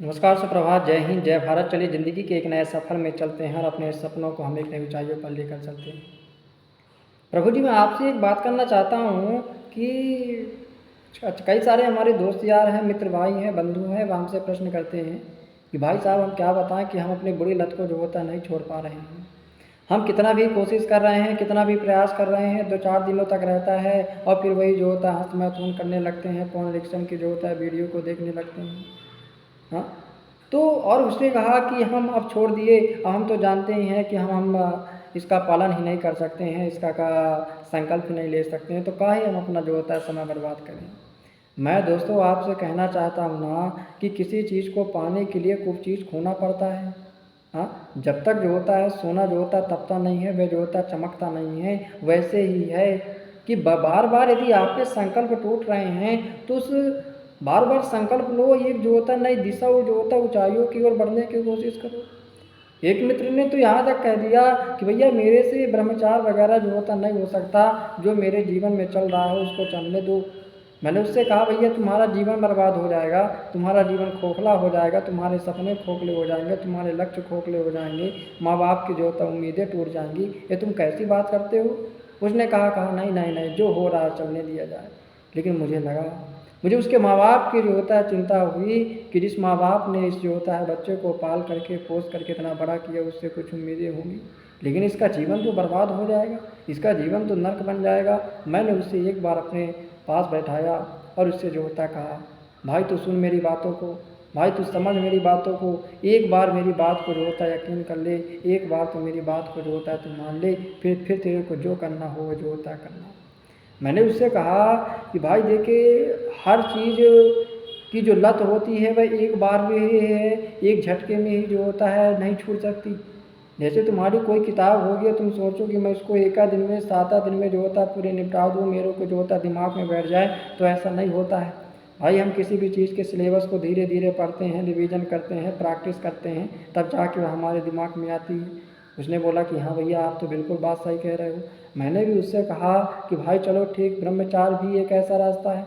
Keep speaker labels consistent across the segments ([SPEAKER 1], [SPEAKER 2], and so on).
[SPEAKER 1] नमस्कार, सुप्रभात, जय हिंद, जय भारत। चलिए ज़िंदगी के एक नए सफ़र में चलते हैं और अपने सपनों को हम एक नई ऊंचाइयों पर लेकर चलते हैं। प्रभु जी, मैं आपसे एक बात करना चाहता हूँ कि कई सारे हमारे दोस्त यार हैं, मित्र भाई हैं, बंधु हैं, वो हमसे प्रश्न करते हैं कि भाई साहब हम क्या बताएं कि हम अपनी बुरी लत को जो होता है नहीं छोड़ पा रहे हैं। हम कितना भी कोशिश कर रहे हैं, कितना भी प्रयास कर रहे हैं, 2-4 दिनों तक रहता है और फिर वही जो होता है हंस मैथुन करने लगते हैं, पॉर्न एडिक्शन की जो होता है वीडियो को देखने लगते हैं। हाँ, तो और उसने कहा कि हम अब छोड़ दिए, अब हम तो जानते ही हैं कि हम इसका पालन ही नहीं कर सकते हैं, इसका का संकल्प ही नहीं ले सकते हैं, तो काहे हम अपना जो होता है समय बर्बाद करें। मैं दोस्तों आपसे कहना चाहता हूँ ना कि किसी चीज़ को पाने के लिए कुछ चीज़ खोना पड़ता है। हाँ, जब तक जो होता है सोना जो होता है तपता नहीं है, वह जो होता है चमकता नहीं है। वैसे ही है कि बार बार यदि आपके संकल्प टूट रहे हैं तो उस बार बार संकल्प लो, एक जो होता है नई दिशा वो जो होता है ऊंचाइयों की ओर बढ़ने की कोशिश करो। एक मित्र ने तो यहाँ तक कह दिया कि भैया मेरे से ब्रह्मचार वगैरह जो होता नहीं हो सकता, जो मेरे जीवन में चल रहा है उसको चलने दो। मैंने उससे कहा भैया तुम्हारा जीवन बर्बाद हो जाएगा, तुम्हारा जीवन खोखला हो जाएगा, तुम्हारे सपने खोखले हो जाएंगे, तुम्हारे लक्ष्य खोखले हो जाएंगे, माँ बाप की जो होता है उम्मीदें टूट जाएंगी, ये तुम कैसी बात करते हो। उसने कहा नहीं नहीं नहीं, जो हो रहा है चलने दिया जाए। लेकिन मुझे उसके माँ बाप की जो होता है चिंता हुई कि जिस माँ बाप ने इस जो होता है बच्चे को पाल करके पोस करके इतना बड़ा किया, उससे कुछ उम्मीदें होंगी, लेकिन इसका जीवन तो बर्बाद हो जाएगा, इसका जीवन तो नर्क बन जाएगा। मैंने उसे एक बार अपने पास बैठाया और उससे जो होता कहा भाई तू सुन मेरी बातों को, भाई तू समझ मेरी बातों को, एक बार मेरी बात को जो होता है यकीन कर ले, एक बार तो मेरी बात को जो होता है तू मान ले, फिर तेरे को जो करना हो वो जो होता है करना। मैंने उससे कहा कि भाई देखिए हर चीज़ की जो लत होती है वह एक बार में ही है, एक झटके में ही जो होता है नहीं छूट सकती। जैसे तुम्हारी कोई किताब होगी, तुम सोचो कि मैं इसको 1 दिन में 7 दिन में जो होता है पूरे निपटा दूँ, मेरे को जो होता है दिमाग में बैठ जाए, तो ऐसा नहीं होता है। भाई हम किसी भी चीज़ के सिलेबस को धीरे धीरे पढ़ते हैं, रिवीजन करते हैं, प्रैक्टिस करते हैं, तब जाके वह हमारे दिमाग में आती है। उसने बोला कि हाँ भैया आप तो बिल्कुल बात सही कह रहे हो। मैंने भी उससे कहा कि भाई चलो ठीक, ब्रह्मचार भी एक ऐसा रास्ता है।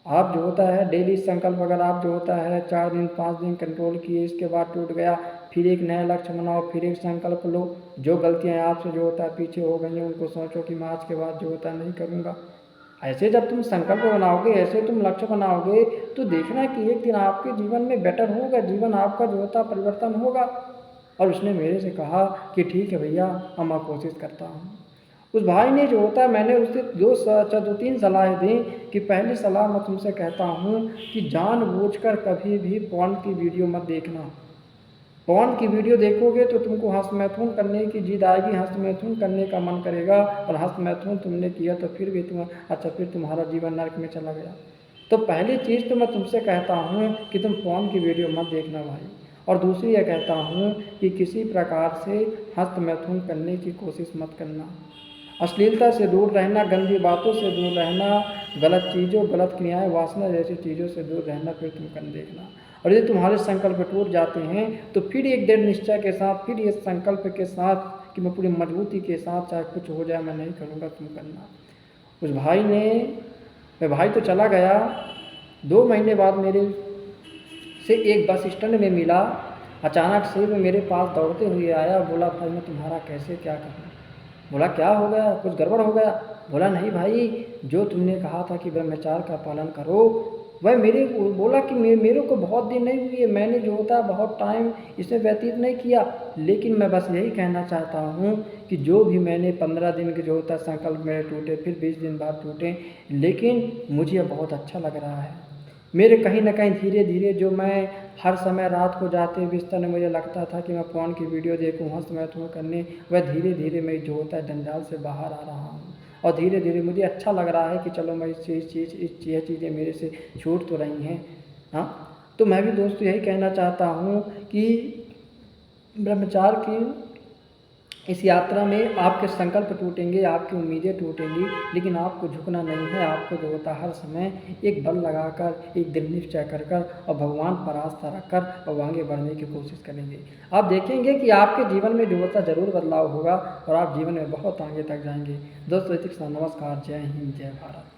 [SPEAKER 1] आप जो होता है डेली संकल्प अगर आप जो होता है 4 दिन 5 दिन कंट्रोल किए, इसके बाद टूट गया, फिर एक नया लक्ष्य बनाओ, फिर एक संकल्प लो। जो गलतियाँ आपसे जो होता है पीछे हो गई हैं उनको सोचो कि मैं आज के बाद जो होता है नहीं करूँगा। ऐसे जब तुम संकल्प बनाओगे, ऐसे तुम लक्ष्य बनाओगे, तो देखना कि एक दिन आपके जीवन में बेटर होगा, जीवन आपका जो होता है परिवर्तन होगा। और उसने मेरे से कहा कि ठीक है भैया, अब मैं कोशिश करता हूँ। उस भाई ने जो होता है मैंने उससे 2-3 सलाह दी कि पहली सलाह मैं तुमसे कहता हूँ कि जानबूझकर कभी भी पॉर्न की वीडियो मत देखना। पॉर्न की वीडियो देखोगे तो तुमको हंस मैथुन करने की जिद आएगी, हंस मैथुन करने का मन करेगा, और हंस मैथुन तुमने किया तो फिर भी फिर तुम्हारा जीवन नर्क में चला गया। तो पहली चीज़ तो मैं तुमसे कहता हूँ कि तुम पॉर्न की वीडियो मत देखना भाई। और दूसरी यह कहता हूँ कि किसी प्रकार से हंस मैथुन करने की कोशिश मत करना। अश्लीलता से दूर रहना, गंदी बातों से दूर रहना, गलत चीज़ों, गलत क्रियाएं, वासना जैसी चीज़ों से दूर रहना, फिर तुम कर देखना। और यदि तुम्हारे संकल्प टूट जाते हैं तो फिर एक दृढ़ निश्चय के साथ, फिर ये संकल्प के साथ कि मैं पूरी मजबूती के साथ चाहे कुछ हो जाए मैं नहीं करूँगा, तुम करना। उस भाई ने, वह भाई तो चला गया, 2 महीने बाद मेरे से एक बस स्टैंड में मिला। अचानक से वो मेरे पास दौड़ते हुए आया, बोला भाई मैं तुम्हारा कैसे क्या करूँ। बोला क्या हो गया, कुछ गड़बड़ हो गया। बोला नहीं भाई, जो तुमने कहा था कि ब्रह्मचार्य का पालन करो, वह मेरे बोला कि मेरे को बहुत दिन नहीं हुई है, मैंने जो होता है बहुत टाइम इसमें व्यतीत नहीं किया, लेकिन मैं बस यही कहना चाहता हूँ कि जो भी मैंने 15 दिन के जो होता है संकल्प मेरे टूटे, फिर 20 दिन बाद टूटे, लेकिन मुझे बहुत अच्छा लग रहा है। मेरे कहीं ना कहीं धीरे धीरे जो मैं हर समय रात को जाते बिस्तर में मुझे लगता था कि मैं पॉर्न की वीडियो देखूं, हंस मैथुन करने, वह धीरे धीरे मैं जो होता है जंजाल से बाहर आ रहा हूँ। और धीरे धीरे मुझे अच्छा लग रहा है कि चलो मैं ये चीज़ें मेरे से छूट तो रही हैं। हाँ, तो मैं भी दोस्तों यही कहना चाहता हूँ कि ब्रह्मचार्य की इस यात्रा में आपके संकल्प टूटेंगे, आपकी उम्मीदें टूटेंगी, लेकिन आपको झुकना नहीं है। आपको जो होता है हर समय एक बल लगाकर, एक दृढ़ निश्चय कर और भगवान पर आस्था रखकर और आगे बढ़ने की कोशिश करेंगे। आप देखेंगे कि आपके जीवन में जो होता ज़रूर बदलाव होगा और आप जीवन में बहुत आगे तक जाएंगे। दोस्तों नमस्कार, जय हिंद, जय भारत।